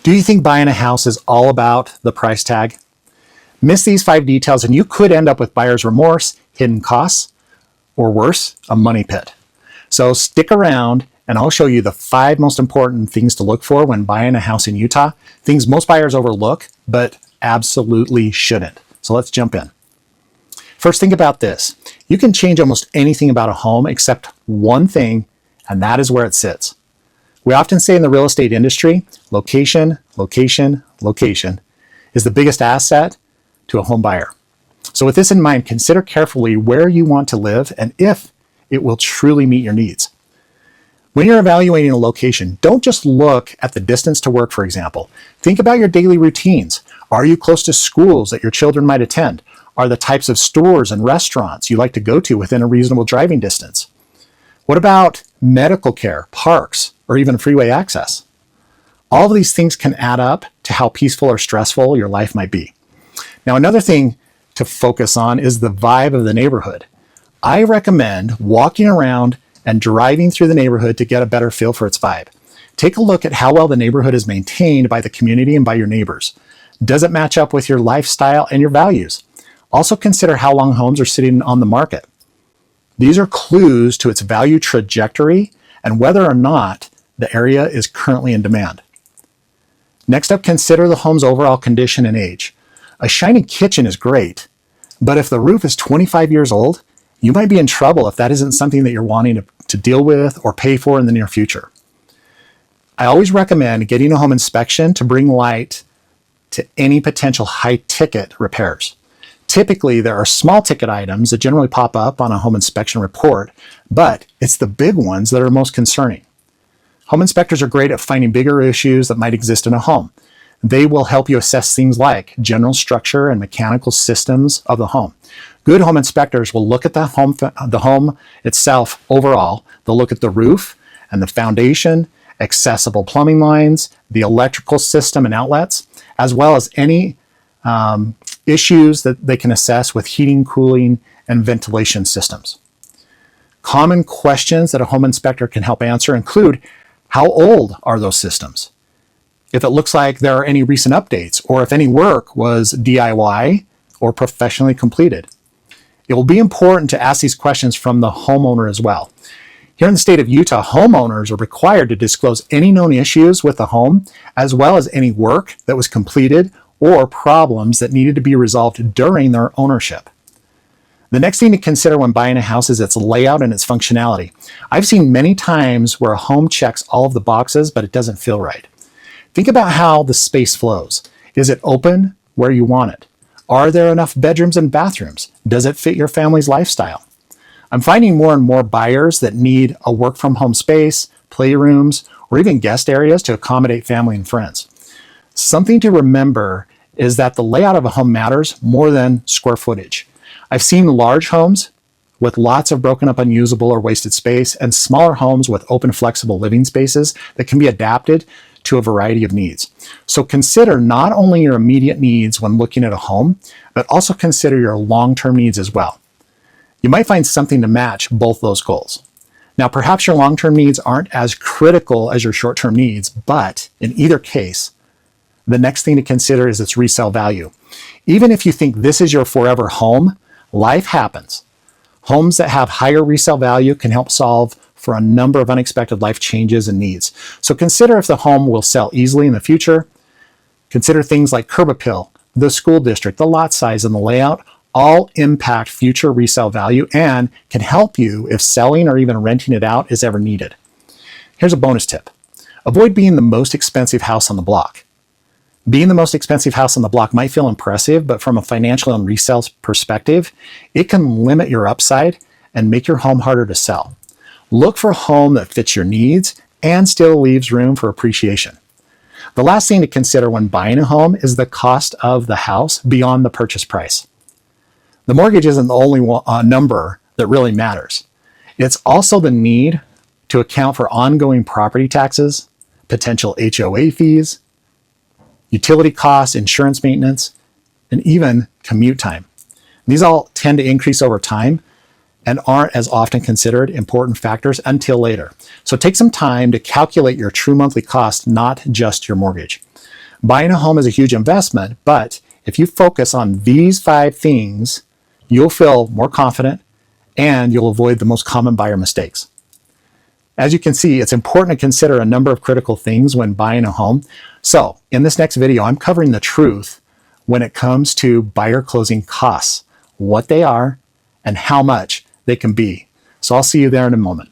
Do you think buying a house is all about the price tag? Miss these 5 details and you could end up with buyer's remorse, hidden costs, or worse, a money pit. So stick around and I'll show you the 5 most important things to look for when buying a house in Utah, things most buyers overlook, but absolutely shouldn't. So let's jump in. First, think about this. You can change almost anything about a home except one thing, and that is where it sits. We often say in the real estate industry, location, location, location is the biggest asset to a home buyer. So with this in mind, consider carefully where you want to live and if it will truly meet your needs. When you're evaluating a location, don't just look at the distance to work, for example. Think about your daily routines. Are you close to schools that your children might attend? Are the types of stores and restaurants you like to go to within a reasonable driving distance? What about medical care, parks, or even freeway access? All of these things can add up to how peaceful or stressful your life might be. Now, another thing to focus on is the vibe of the neighborhood. I recommend walking around and driving through the neighborhood to get a better feel for its vibe. Take a look at how well the neighborhood is maintained by the community and by your neighbors. Does it match up with your lifestyle and your values? Also consider how long homes are sitting on the market. These are clues to its value trajectory and whether or not the area is currently in demand. Next up, consider the home's overall condition and age. A shiny kitchen is great, but if the roof is 25 years old, you might be in trouble if that isn't something that you're wanting to deal with or pay for in the near future. I always recommend getting a home inspection to bring light to any potential high-ticket repairs. Typically, there are small ticket items that generally pop up on a home inspection report, but it's the big ones that are most concerning. Home inspectors are great at finding bigger issues that might exist in a home. They will help you assess things like general structure and mechanical systems of the home. Good home inspectors will look at the home itself overall. They'll look at the roof and the foundation, accessible plumbing lines, the electrical system and outlets, as well as any issues that they can assess with heating, cooling, and ventilation systems. Common questions that a home inspector can help answer include, how old are those systems? If it looks like there are any recent updates, or if any work was DIY or professionally completed. It will be important to ask these questions from the homeowner as well. Here in the state of Utah, homeowners are required to disclose any known issues with the home, as well as any work that was completed or problems that needed to be resolved during their ownership. The next thing to consider when buying a house is its layout and its functionality. I've seen many times where a home checks all of the boxes, but it doesn't feel right. Think about how the space flows. Is it open where you want it? Are there enough bedrooms and bathrooms? Does it fit your family's lifestyle? I'm finding more and more buyers that need a work from home space, playrooms, or even guest areas to accommodate family and friends. Something to remember is that the layout of a home matters more than square footage. I've seen large homes with lots of broken up, unusable, or wasted space, and smaller homes with open, flexible living spaces that can be adapted to a variety of needs. So consider not only your immediate needs when looking at a home, but also consider your long-term needs as well. You might find something to match both those goals. Now, perhaps your long-term needs aren't as critical as your short-term needs, but in either case, the next thing to consider is its resale value. Even if you think this is your forever home, life happens. Homes that have higher resale value can help solve for a number of unexpected life changes and needs. So consider if the home will sell easily in the future. Consider things like curb appeal, the school district, the lot size, and the layout all impact future resale value and can help you if selling or even renting it out is ever needed. Here's a bonus tip. Avoid being the most expensive house on the block. Being the most expensive house on the block might feel impressive, but from a financial and resale perspective, it can limit your upside and make your home harder to sell. Look for a home that fits your needs and still leaves room for appreciation. The last thing to consider when buying a home is the cost of the house beyond the purchase price. The mortgage isn't the only number that really matters. It's also the need to account for ongoing property taxes, potential HOA fees, utility costs, insurance maintenance, and even commute time. These all tend to increase over time. and aren't as often considered important factors until later. So take some time to calculate your true monthly cost, not just your mortgage. Buying a home is a huge investment, but if you focus on these 5 things, you'll feel more confident and you'll avoid the most common buyer mistakes. As you can see, it's important to consider a number of critical things when buying a home. So in this next video, I'm covering the truth when it comes to buyer closing costs, what they are, and how much they can be. So I'll see you there in a moment.